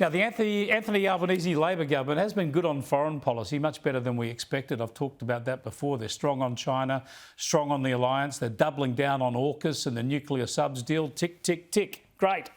Now, the Anthony Albanese Labor government has been good on foreign policy, much better than we expected. I've talked about that before. They're strong on China, strong on the alliance. They're doubling down on AUKUS and the nuclear subs deal. Tick, tick, tick. Great.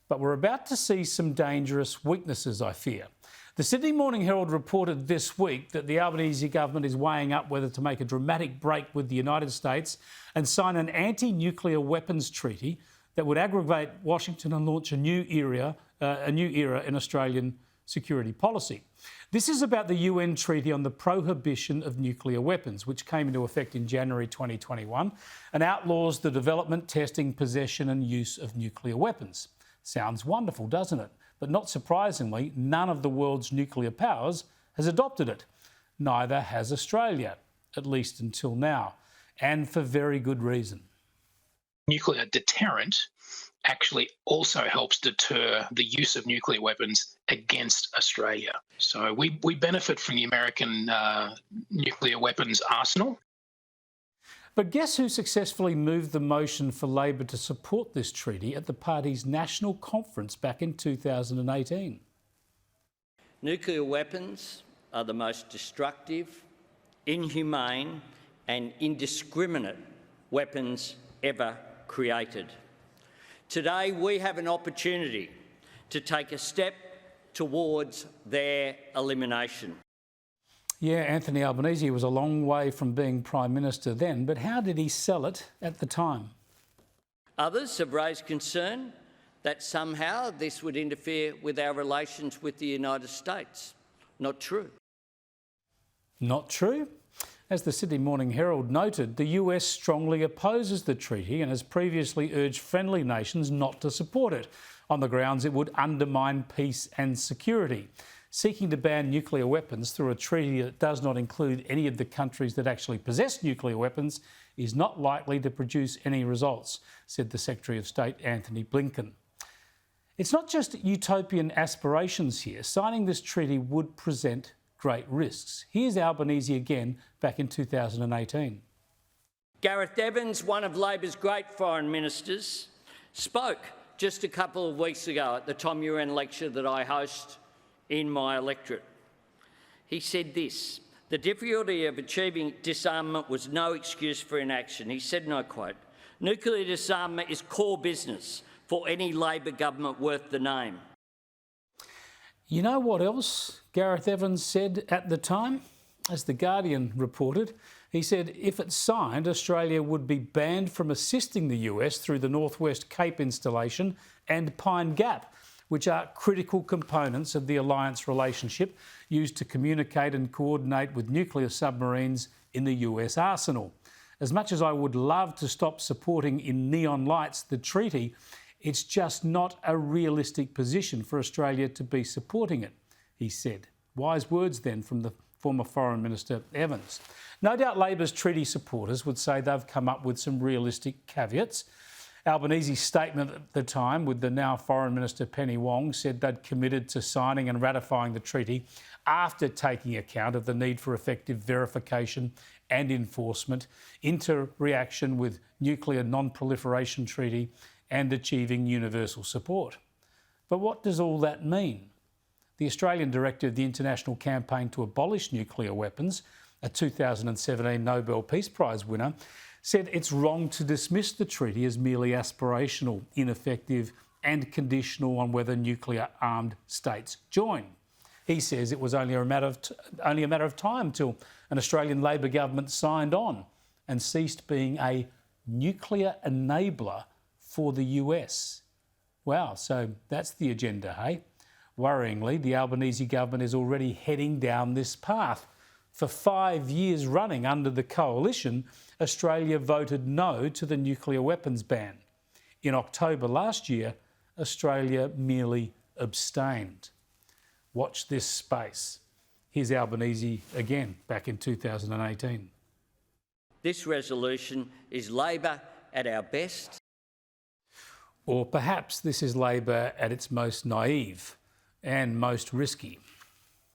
But we're about to see some dangerous weaknesses, I fear. The Sydney Morning Herald reported this week that the Albanese government is weighing up whether to make a dramatic break with the United States and sign an anti-nuclear weapons treaty that would aggravate Washington and launch a new era in Australian security policy. This is about the UN Treaty on the Prohibition of Nuclear Weapons, which came into effect in January 2021 and outlaws the development, testing, possession and use of nuclear weapons. Sounds wonderful, doesn't it? But not surprisingly, none of the world's nuclear powers has adopted it. Neither has Australia, at least until now, and for very good reason. Nuclear deterrent actually also helps deter the use of nuclear weapons against Australia. So we benefit from the American nuclear weapons arsenal. But guess who successfully moved the motion for Labor to support this treaty at the party's national conference back in 2018? Nuclear weapons are the most destructive, inhumane and indiscriminate weapons ever created. Today we have an opportunity to take a step towards their elimination. Yeah, Anthony Albanese was a long way from being Prime Minister then, but how did he sell it at the time? Others have raised concern that somehow this would interfere with our relations with the United States. Not true. Not true? As the Sydney Morning Herald noted, the US strongly opposes the treaty and has previously urged friendly nations not to support it, on the grounds it would undermine peace and security. Seeking to ban nuclear weapons through a treaty that does not include any of the countries that actually possess nuclear weapons is not likely to produce any results, said the Secretary of State Antony Blinken. It's not just utopian aspirations here. Signing this treaty would present great risks. Here's Albanese again back in 2018. Gareth Evans, one of Labor's great foreign ministers, spoke just a couple of weeks ago at the Tom Uren lecture that I host in my electorate. He said this: the difficulty of achieving disarmament was no excuse for inaction. He said, and I quote, "Nuclear disarmament is core business for any Labor government worth the name." You know what else Gareth Evans said at the time? As The Guardian reported, he said if it's signed, Australia would be banned from assisting the US through the Northwest Cape installation and Pine Gap, which are critical components of the alliance relationship used to communicate and coordinate with nuclear submarines in the US arsenal. As much as I would love to stop supporting in neon lights the treaty, it's just not a realistic position for Australia to be supporting it, he said. Wise words then from the former Foreign Minister Evans. No doubt Labor's treaty supporters would say they've come up with some realistic caveats. Albanese's statement at the time with the now Foreign Minister Penny Wong said they'd committed to signing and ratifying the treaty after taking account of the need for effective verification and enforcement, inter-reaction with nuclear non-proliferation treaty and achieving universal support. But what does all that mean? The Australian director of the International Campaign to Abolish Nuclear Weapons, a 2017 Nobel Peace Prize winner, said it's wrong to dismiss the treaty as merely aspirational, ineffective and conditional on whether nuclear-armed states join. He says it was only a matter of time till an Australian Labor government signed on and ceased being a nuclear enabler for the US. Wow, so that's the agenda, hey? Worryingly, the Albanese government is already heading down this path. For 5 years running under the coalition, Australia voted no to the nuclear weapons ban. In October last year, Australia merely abstained. Watch this space. Here's Albanese again back in 2018. This resolution is Labor at our best. Or perhaps this is Labor at its most naive and most risky.